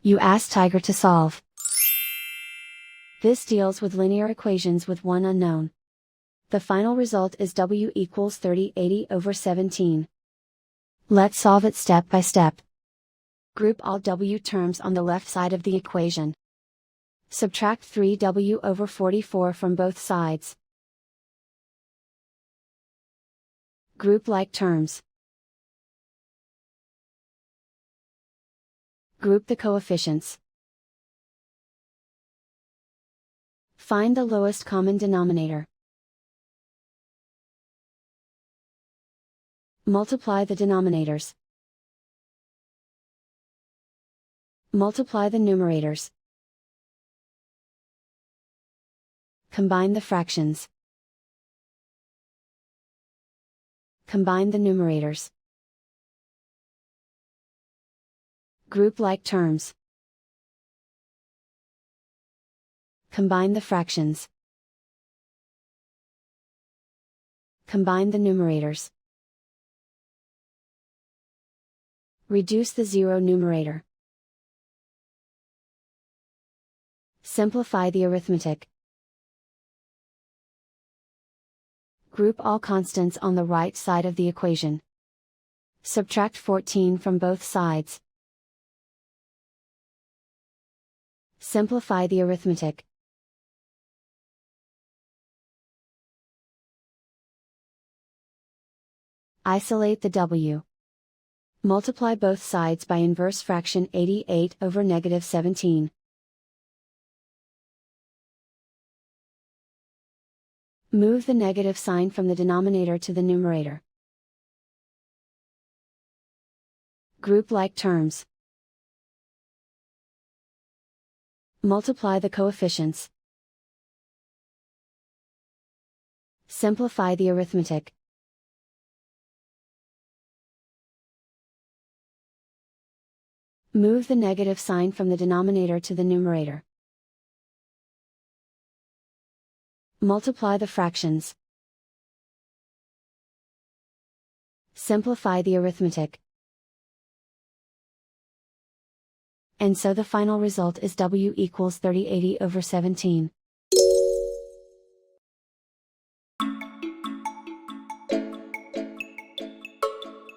You ask Tiger to solve. This deals with linear equations with one unknown. The final result is W equals 3080 over 17. Let's solve it step by step. Group all W terms on the left side of the equation. Subtract 3W over 44 from both sides. Group like terms. Group the coefficients. Find the lowest common denominator. Multiply the denominators. Multiply the numerators. Combine the fractions. Combine the numerators. Group like terms. Combine the fractions. Combine the numerators. Reduce the zero numerator. Simplify the arithmetic. Group all constants on the right side of the equation. Subtract 14 from both sides. Simplify the arithmetic. Isolate the W. Multiply both sides by inverse fraction 88 over negative 17. Move the negative sign from the denominator to the numerator. Group like terms. Multiply the coefficients. Simplify the arithmetic. Move the negative sign from the denominator to the numerator. Multiply the fractions. Simplify the arithmetic. And so the final result is W equals 3080 over 17.